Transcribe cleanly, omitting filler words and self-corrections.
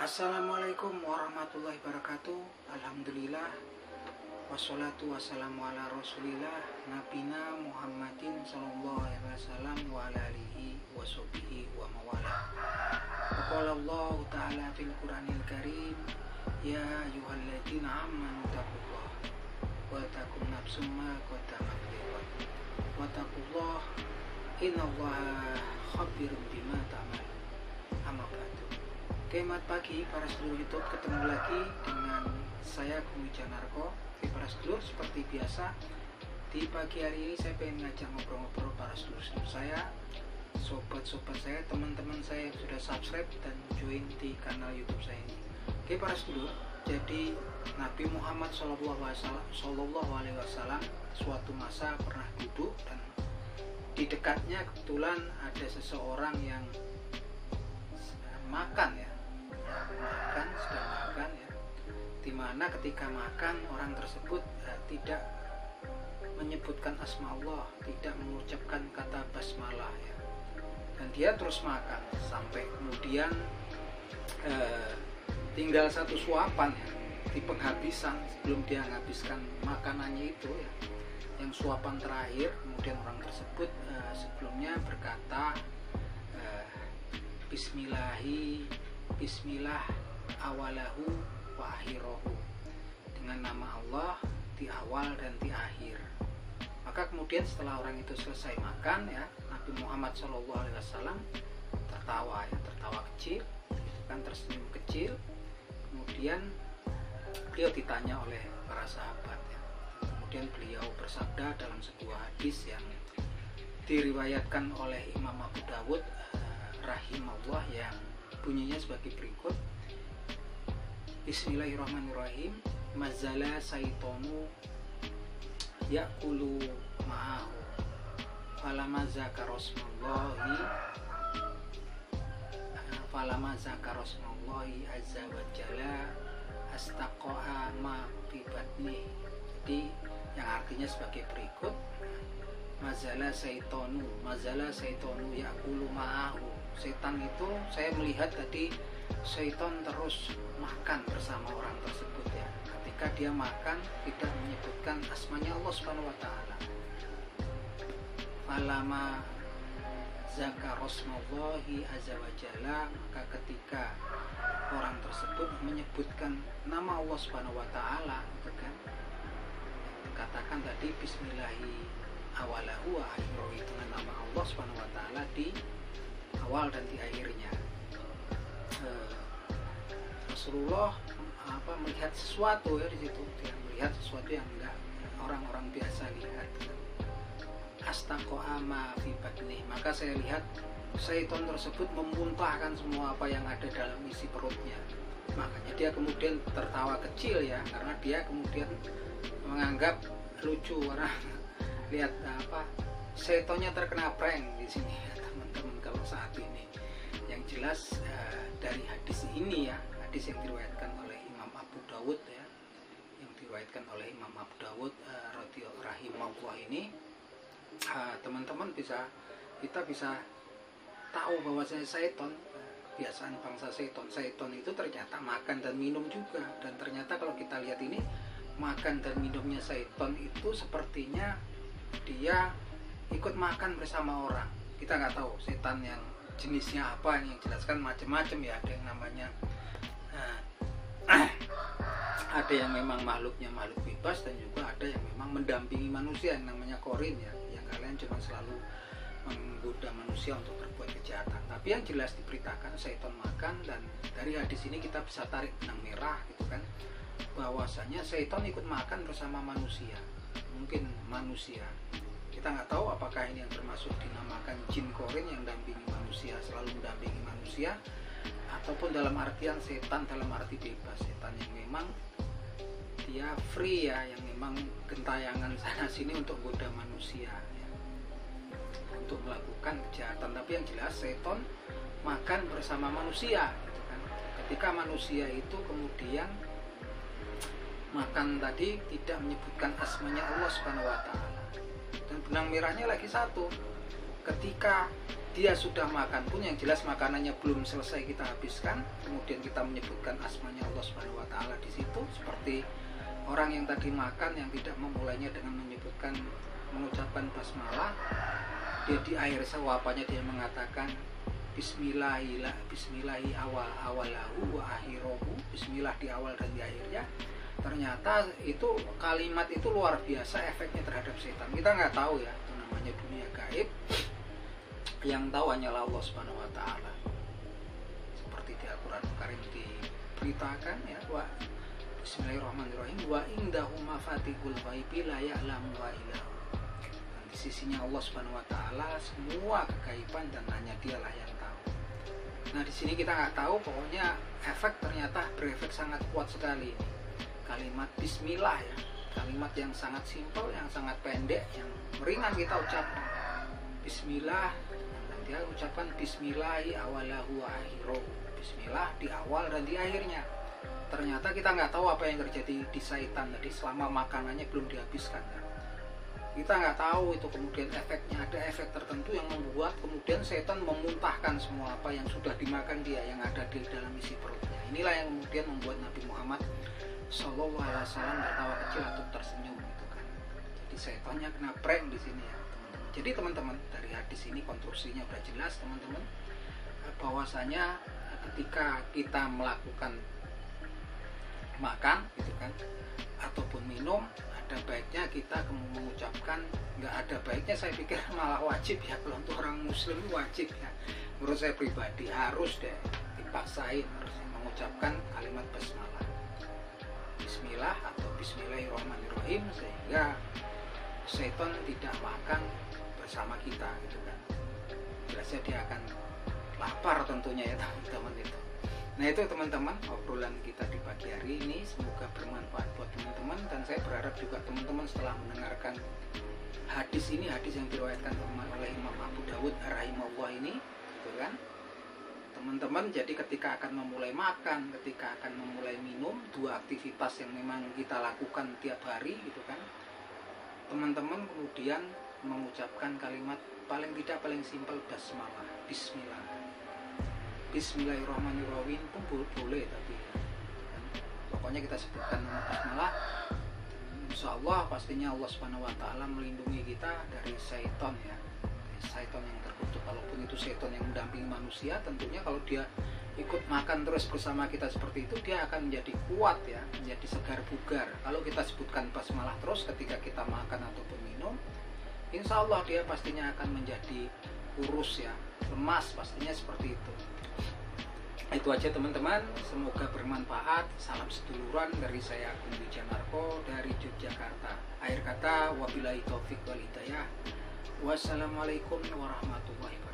Assalamualaikum warahmatullahi wabarakatuh. Alhamdulillah. Wassalatu wassalamu ala rasulillah Nabina Muhammadin sallallahu alaihi wasallam wa ala alihi wa sahbihi wa mawala. Qala Allah ta'ala fil Qur'anil Karim, ya ayyuhalladzina amanu taqullah wa takum nafsum ma qaddamat liwat wa taqullah innallaha khabirun bima ta'malun. Amma ba'du. Selamat pagi para sedulur YouTube, ketemu lagi dengan saya Gumi Janarko. Para sedulur, seperti biasa di pagi hari ini saya pengen ngajak ngobrol-ngobrol para sedulur saya, sobat-sobat saya, teman-teman saya yang sudah subscribe dan join di kanal YouTube saya ini. Oke para sedulur, jadi Nabi Muhammad Shallallahu Alaihi Wasallam suatu masa pernah duduk dan di dekatnya kebetulan ada seseorang yang sedang makan ya, dimana ketika makan orang tersebut tidak menyebutkan asma Allah, tidak mengucapkan kata basmalah ya, dan dia terus makan sampai kemudian tinggal satu suapan ya, di penghabisan sebelum dia menghabiskan makanannya itu ya, yang suapan terakhir. Kemudian orang tersebut sebelumnya berkata Bismillah awalahu wa akhirahu, dengan nama Allah di awal dan di akhir. Maka kemudian setelah orang itu selesai makan ya, Nabi Muhammad SAW tertawa ya, tertawa kecil, kan, tersenyum kecil. Kemudian beliau ditanya oleh para sahabat ya. Kemudian beliau bersabda dalam sebuah hadis yang diriwayatkan oleh Imam Abu Dawud rahimahullah, yang bunyinya sebagai berikut. Bismillahirrahmanirrahim. Mazala saitonu ya'kulu ma'ahu falama zakarosmallahi azza wa jalla astaqa'a ma fi batni. Jadi yang artinya sebagai berikut. Mazala saitonu ya'kulu ma'ahu. Setan itu, saya melihat tadi setan terus makan bersama orang tersebut ya. Ketika dia makan tidak menyebutkan asmanya Allah Subhanahu wa taala. Falama zakarosmallahi azza wa jalla, maka ketika orang tersebut menyebutkan nama Allah Subhanahu wa taala, kan, katakan tadi bismillahi awalahu wa akhirahu, dengan nama Allah Subhanahu wa taala di awal dan di akhirnya. Rasulullah melihat sesuatu ya di situ, dia melihat sesuatu yang enggak orang-orang biasa lihat. Astaqa'a ma fi batni, maka saya lihat syaitan tersebut memuntahkan semua apa yang ada dalam isi perutnya. Makanya dia kemudian tertawa kecil ya, karena dia kemudian menganggap lucu karena lihat syaitannya terkena prank di sini ya, teman-teman kalau saat ini. Yang jelas dari hadis ini ya, hadis yang diriwayatkan oleh Imam Abu Dawud ya, rahimahullah ini, teman-teman kita bisa tahu bahwa syaitan, kebiasaan bangsa syaitan itu ternyata makan dan minum juga. Dan ternyata kalau kita lihat ini, makan dan minumnya syaitan itu sepertinya dia ikut makan bersama orang. Kita nggak tahu setan yang jenisnya apa, yang jelaskan macam-macam ya. Ada yang namanya ada yang memang makhluknya makhluk bebas, dan juga ada yang memang mendampingi manusia yang namanya korin ya, yang kalian cuma selalu menggoda manusia untuk berbuat kejahatan. Tapi yang jelas diberitakan syaitan makan, dan dari hadis ini kita bisa tarik benang merah gitu kan, bahwasanya syaitan ikut makan bersama manusia. Mungkin manusia, kita nggak tahu apakah ini yang termasuk dinamakan jin korin yang mendampingi manusia, selalu mendampingi manusia, ataupun dalam artian setan dalam arti bebas, setan yang memang dia free ya, yang memang gentayangan sana sini untuk goda manusia ya, untuk melakukan kejahatan. Tapi yang jelas setan makan bersama manusia gitu kan. Ketika manusia itu kemudian makan tadi tidak menyebutkan asmanya Allah Subhanahu wa taala. Dan benang merahnya lagi satu, ketika dia sudah makan pun, yang jelas makanannya belum selesai kita habiskan, kemudian kita menyebutkan asmanya Allah Subhanahu wa taala di situ, seperti orang yang tadi makan yang tidak memulainya dengan mengucapkan basmalah, dia di akhir sewapannya dia mengatakan bismillahi awalahu wa akhiruhu, bismillah di awal dan di akhirnya. Ternyata itu kalimat itu luar biasa efeknya terhadap setan. Kita nggak tahu ya, itu namanya dunia gaib, yang tahu hanyalah Allah Subhanahu wa taala. Seperti di Al-Qur'an Karim diberitakan ya, wa bismillahirrahmanirrahim, wa indahu mafatihul ghaibi la ya'lamuha illa hu. Dan di sisinya Allah Subhanahu wa taala semua kegaiban dan hanya dialah yang tahu. Nah, di sini kita nggak tahu, pokoknya efek ternyata berefek sangat kuat sekali. Kalimat bismillah ya, kalimat yang sangat simpel, yang sangat pendek, yang ringan kita ucapkan. Bismillah, dia ucapkan bismillahi awalahu wa akhiruhu, bismillah di awal dan di akhirnya. Ternyata kita nggak tahu apa yang terjadi di syaitan tadi selama makanannya belum dihabiskan ya. Kita nggak tahu itu kemudian efeknya, ada efek tertentu yang membuat kemudian setan memuntahkan semua apa yang sudah dimakan dia, yang ada di dalam isi perutnya. Inilah yang kemudian membuat Nabi Muhammad Sallallahu Alaihi Wasallam tertawa kecil atau tersenyum gitu kan. Jadi setannya kena prank di sini ya. Jadi teman-teman, dari hadis ini konstruksinya udah jelas teman-teman, bahwasanya ketika kita melakukan makan gitu kan ataupun minum, ada baiknya kita mengucapkan, nggak ada baiknya, saya pikir malah wajib ya, kalau untuk orang muslim wajib ya, menurut saya pribadi harus deh dipaksain harus mengucapkan kalimat basmalah, bismillah atau bismillahirrahmanirrahim, sehingga setan tidak makan bersama kita gitu kan. Jelasnya dia akan lapar tentunya ya teman-teman itu. Nah itu teman-teman obrolan kita di pagi hari ini, semoga bermanfaat buat teman-teman, dan saya berharap juga teman-teman setelah mendengarkan hadis ini, hadis yang diriwayatkan oleh Imam Abu Dawud rahimahullah ini gitu kan, teman-teman jadi ketika akan memulai makan, ketika akan memulai minum, dua aktivitas yang memang kita lakukan tiap hari gitu kan, teman-teman kemudian mengucapkan kalimat paling tidak paling simpel basmalah, bismillah, bismillahirrahmanirrahim pun boleh, tapi kan, pokoknya kita sebutkan nama basmalah, insya Allah pastinya Allah Subhanahu wa taala melindungi kita dari syaitan ya, syaitan yang terkutuk. Kalaupun itu syaitan yang mendampingi manusia, tentunya kalau dia ikut makan terus bersama kita seperti itu, dia akan menjadi kuat ya, menjadi segar bugar. Kalau kita sebutkan basmalah terus ketika kita makan ataupun minum, insya Allah dia pastinya akan menjadi kurus ya, lemas pastinya seperti itu. Itu aja teman-teman, semoga bermanfaat. Salam seduluran dari saya Agung Wijanarko dari Yogyakarta. Akhir kata, wabillahi taufik wal hidayah. Wassalamualaikum warahmatullahi wabarakatuh.